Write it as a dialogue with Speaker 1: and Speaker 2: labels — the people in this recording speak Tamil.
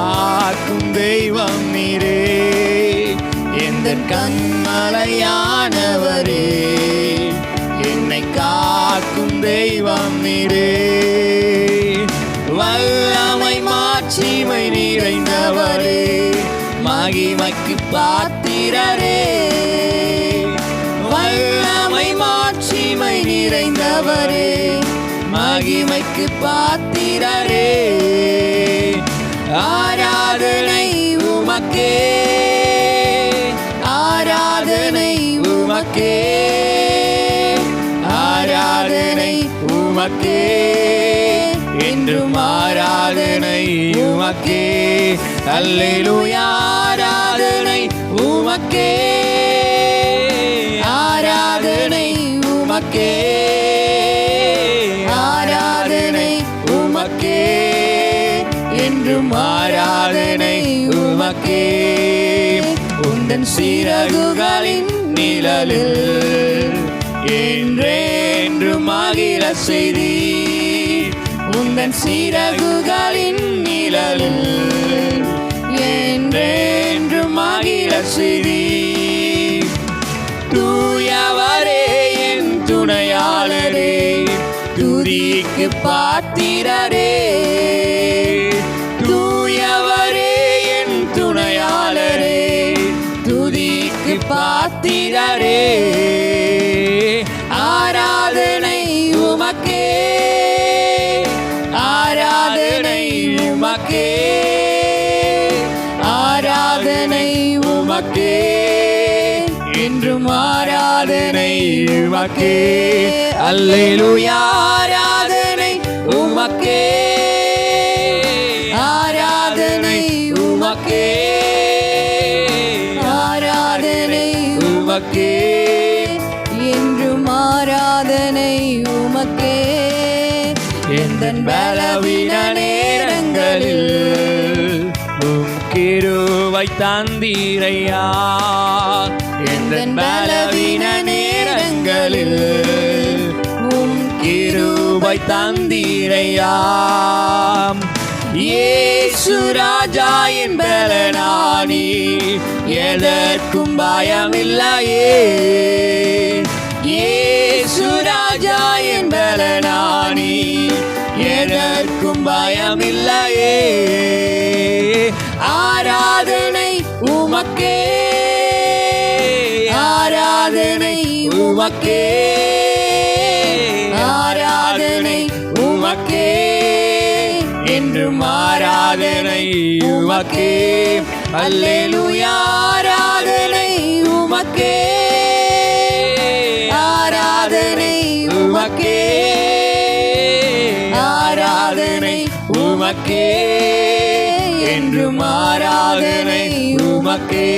Speaker 1: காக்கும் தெய்வம் நீரே, எந்தன் கண்மலையானவரே, என்னை காக்கும் தெய்வம் நீரே. வல்லமை மாட்சிமை நிறைந்தவரே, மகிமைக்கு பாத்திரரே. வல்லமை மாட்சிமை நிறைந்தவரே, மகிமைக்கு பாத்திரரே. ஆராதனை உமக்கே, ஆராதனை உமக்கே, ஆராதனை உமக்கே, என்றும் ஆராதனை உமக்கே. அல்லேலூயா, ஆராதனை உமக்கே, ஆராதனை உமக்கே, ஆராதனை உமக்கே, என்றும் ஆராதனை உமக்கே. உந்தன் சிறகுகளின் நிழலில் என்றென்றும் மகிழ செய்தி, உந்தன் சிறகுகளின் நிழலில் என்றென்றும் மகிழ செய்தி. தூயவரே என் துணையாளரே, துதிக்கு பாத்திரரே. தூயவரே என் துணையாளரே, துதிக்கு பாத்திரரே. ஆராதனை உமக்கே, ஆராதனை உமக்கே, ஆராதனை உமக்கே, என்றும் ஆராதனை உமக்கே. அல்லேலூயா, ஆராதனை உமக்கே, ஆராதனை உமக்கே, ஆராதனை உமக்கே, என்றும் ஆராதனை உமக்கே. எந்தன் பலவீன நேரங்களில் உம் கிருபை தந்தீரையா, எந்தன் பலவீன நேரங்களில் உம் கிருபை தந்தீரையா. இயேசு ராஜா என் பலனானி, எதற்கும் பயமில்லையே. இயேசு ராஜா என் பலனானி, எதற்கும் பயமில்லையே. ஆராதனை உமக்கே, ஆராதனை உமக்கே, ஆராதனை உமக்கே, என்றும் ஆராதனை உமக்கே. அல்லேலூயா, ஆராதனை உமக்கே, ஆராதனை உமக்கே, ஆராதனை உமக்கே, என்றும் ஆராதனை உமக்கே.